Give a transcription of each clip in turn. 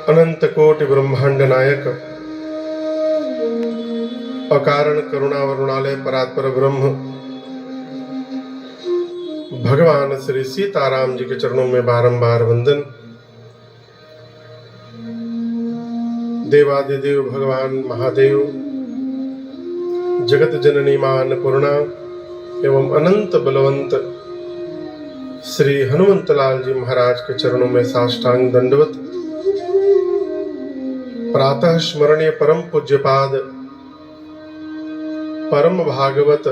अनंत कोटि ब्रह्मांड नायक अकारण करुणा वरुणालय परात्पर ब्रह्म भगवान श्री सीताराम जी के चरणों में बारंबार वंदन। देवादिदेव भगवान महादेव, जगत जननी मां अन्नपूर्णा एवं अनंत बलवंत श्री हनुमंत लाल जी महाराज के चरणों में साष्टांग दंडवत। प्रातः स्मरणीय परम पूज्यपाद परम भागवत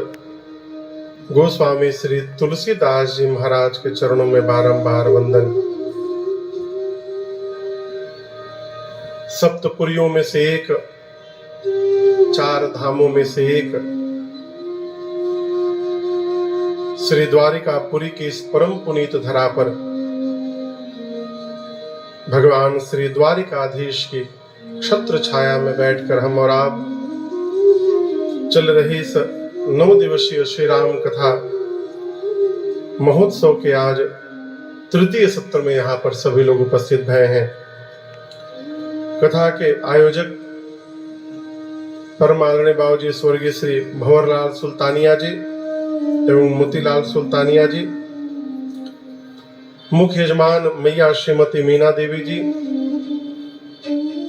गोस्वामी श्री तुलसीदास जी महाराज के चरणों में बारंबार वंदन। सप्तपुरियों में से एक, चार धामों में से एक श्री द्वारिकापुरी की इस परम पुनीत धरा पर भगवान श्री द्वारिकाधीश की छत्र छाया में बैठकर हम और आप चल रही इस 9 दिवसीय श्री राम कथा महोत्सव के आज तृतीय सत्र में यहाँ पर सभी लोग उपस्थित भए हैं। कथा के आयोजक परम आदरणीय बाबूजी स्वर्गीय श्री भंवरलाल सुल्तानिया जी एवं मोतीलाल सुल्तानिया जी, मुख्य यजमान मैया श्रीमती मीना देवी जी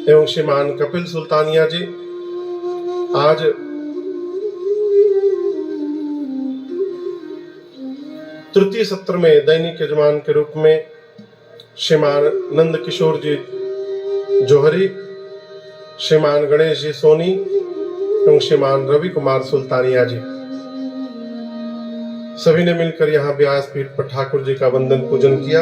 एवं श्रीमान कपिल सुल्तानिया जी। आज तृतीय सत्र में दैनिक यजमान के रूप में श्रीमान नंद किशोर जी जोहरी, श्रीमान गणेश जी सोनी एवं श्रीमान रवि कुमार सुल्तानिया जी, सभी ने मिलकर यहाँ व्यासपीठ पर ठाकुर जी का वंदन पूजन किया।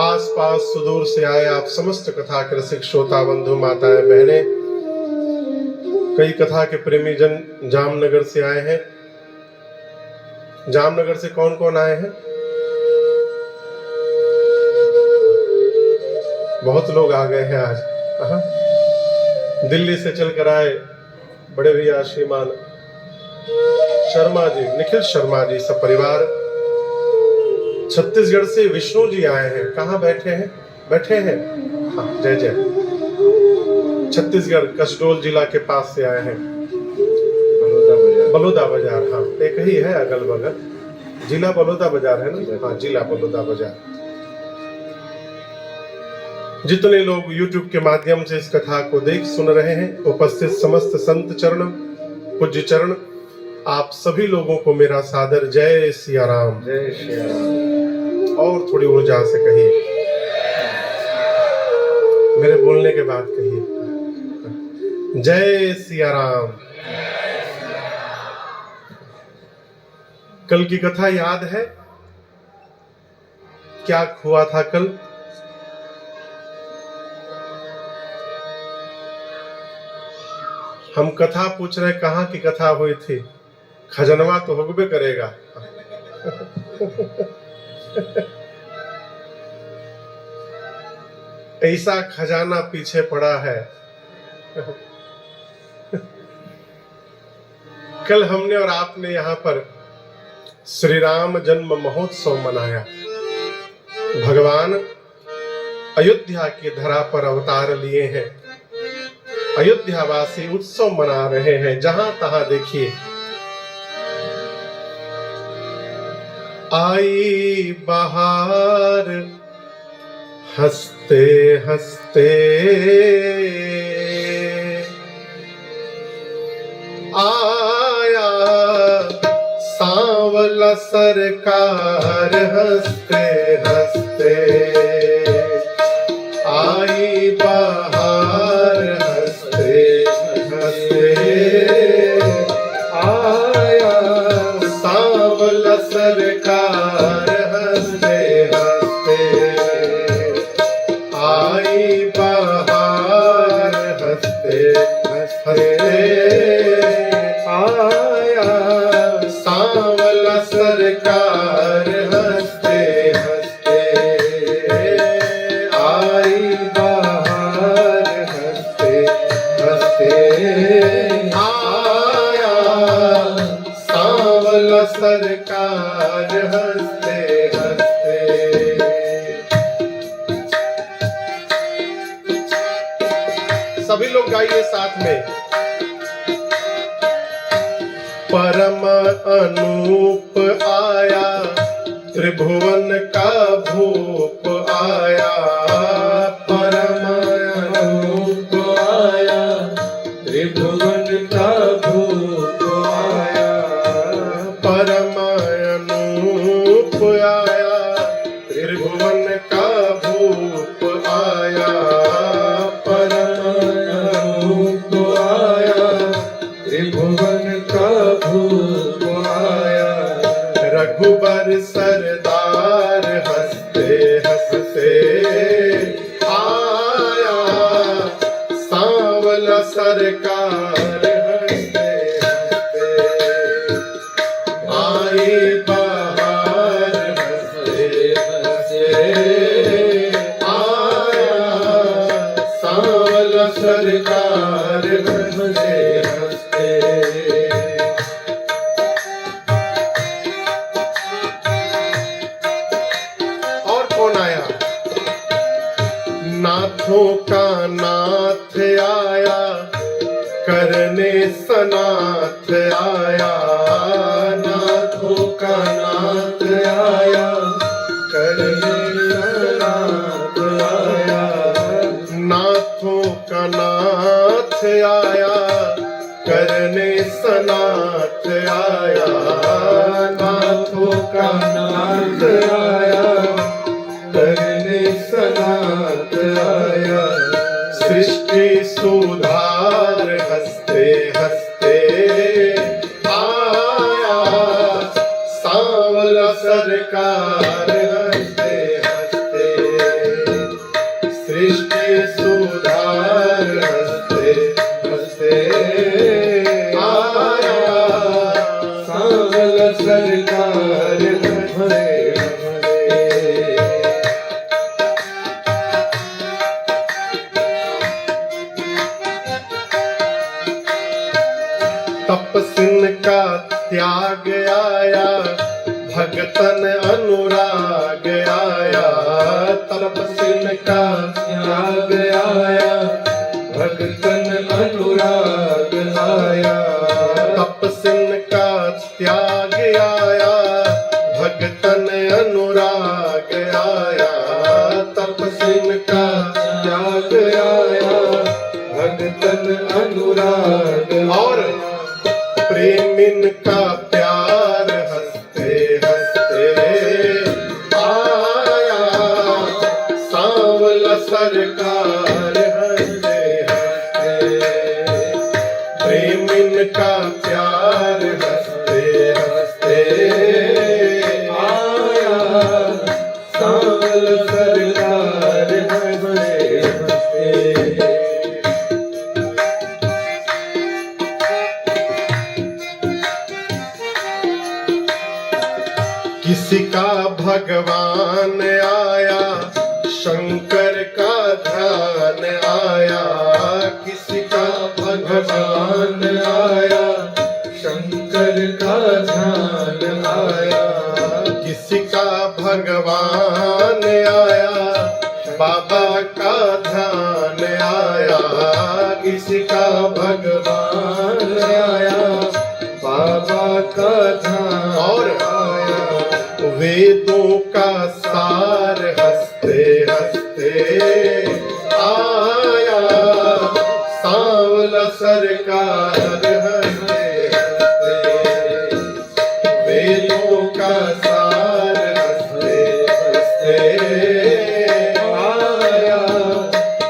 आसपास सुदूर से आए आप समस्त कथा के रसिक श्रोता बंधु माताएं बहनें, कई कथा के प्रेमी जन जामनगर से आए हैं। जामनगर से कौन कौन आए हैं? बहुत लोग आ गए हैं आज। दिल्ली से चलकर आए बड़े भैया श्रीमान शर्मा जी, निखिल शर्मा जी सब परिवार। छत्तीसगढ़ से विष्णु जी आए हैं। कहाँ बैठे हैं? बैठे हैं, हाँ, जय जय। छत्तीसगढ़ कसडोल जिला के पास से आए हैं, बलौदा बाजार। हाँ, एक ही है अगल बगल, जिला बलौदा बाजार है ना। हाँ, जिला बलौदा बाजार। जितने लोग YouTube के माध्यम से इस कथा को देख सुन रहे हैं, उपस्थित समस्त संत चरण पूज्य चरण, आप सभी लोगों को मेरा सादर जय सिया राम। जय सिया राम। और थोड़ी ऊर्जा से कहिए, मेरे बोलने के बाद कहिए जय सिया राम। कल की कथा याद है? क्या हुआ था कल? हम कथा पूछ रहे, कहाँ की कथा हुई थी? खजनवा तो होगबे करेगा। ऐसा खजाना पीछे पड़ा है। कल हमने और आपने यहाँ पर श्री राम जन्म महोत्सव मनाया। भगवान अयोध्या की धरा पर अवतार लिए हैं। अयोध्यावासी उत्सव मना रहे हैं। जहां तहां देखिए, आई बहार हंसते हंसते, आया सांवला सरकार हंसते हंसते, आई बहार हंसते हंसते, आया सांवला सरकार हंसते हंसते, आई बहार हंसते हंसते, आया सांवला सरकार हंसते हंसते। लोग गाइए साथ में। परम अनूप आया, त्रिभुवन का भूप आया। परम अनूप आया, त्रिभुवन का भूप आया। परम अनूप आया, त्रिभुवन का भूप आया। परम अनूप आया, त्रिभुवन का भूप आया। रघुबर सरदार हंसते हंसते आया, सांवला सरकार हंसते हंसते आई बहार। हंसते हंसते आया, सांवला सरकार हंसते हंसते। नाथों का नाथ आया, करने सनाथ आया। नाथों का नाथ आया, करने सनाथ आया। नाथों का नाथ आया, करने सनाथ आया। नाथों का नाथ आया, करने सनाथ आया। सृष्टि सुधार हंसते हंसते आया, सांवला सरकार हंसते हंसते। सृष्टि सुधार हंसते हंसते आया, सांवला सरकार हंसते हंसते। तपस्विन का त्याग आया, भगतन अनुराग आया। तपस्विन का त्याग आया, भगतन अनुराग आया। तपस्विन का त्याग आया, भगतन अनुराग आया। तपस्विन का त्याग आया, भगतन अनुराग। और प्रेमिन का प्यार हंसते हंसते आया, सांवला सरकार हंसते हंसते। प्रेमिन का प्यार हंसते हंसते आया, सांवला सरकार हंसते हंसते। किसी का भगवान आया, शंकर का ध्यान आया। किसी का भगवान आया, शंकर का ध्यान आया। किसी का भगवान आया, बाबा का ध्यान आया। किसी का भगवान आया, बाबा का ध्यान। और वेदों का सार हंसते हंसते आया, सांवला सरकार हंसते हंसते। वेदों का सार हंसते हंसते आया,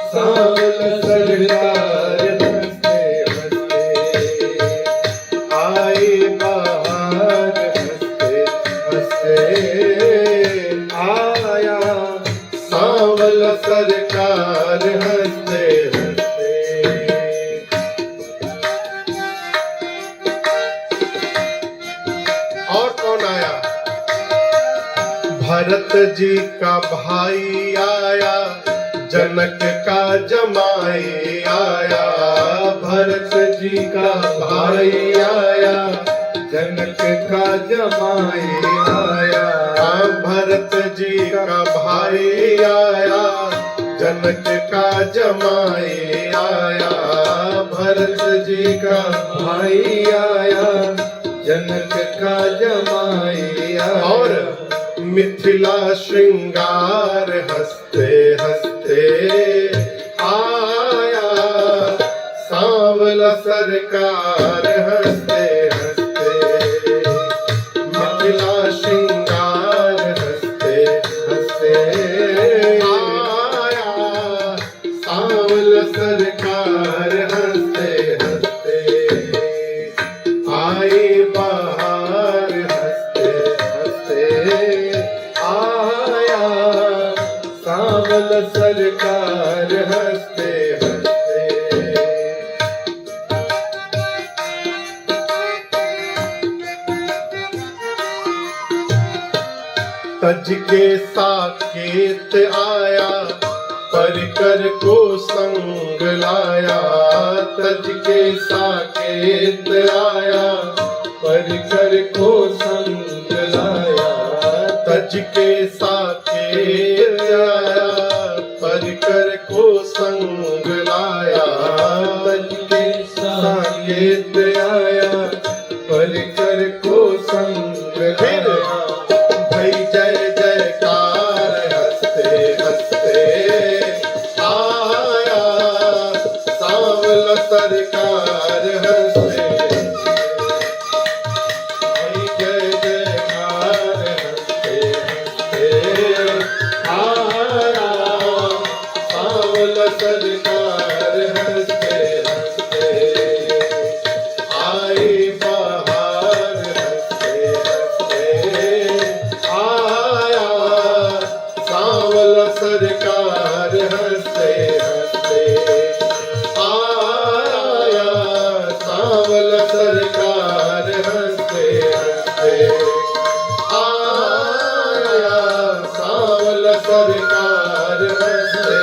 सांवला सरकार हंसते हंसते आई बहार। आया, सांवला सरकार हंसते हंसते। और कौन आया? भरत जी का भाई आया, जनक का जमाई आया। भरत जी का भाई आया, जनक का जमाई आया। भरत जी का भाई आया, जनक का जमाई आया, भरत जी का भाई आया, जनक का जमाई आया। और मिथिला श्रृंगार हंसते हंसते आया, सांवला सरकार हंसते हंसते, मिथिला श्रृंगार हंसते हंसते आया, सांवला सरकार हंसते हंसते आई बाहर, हंसते हंसते आया, सांवला सरकार हंसते हंसते। तज के साकेत आया, परिकर को संग लाया, तज के साकेत आया, परिकर को संग लाया, तज के साकेत आया, परिकर को संग लाया, तज के साकेत आया, परिकर को संग लाया। भई जय जयकार हंसते हंसते आया, सांवला सरकार हंसते, भई जय जयकार हंसते हंसते आया, सांवला सरकार हंसते हंसते आई बाहर, हंसते हंसते आया, सांवला सरकार हंसते हंसते आया, सांवला सरकार हंसते हंसते आया, सांवला सरकार हंसते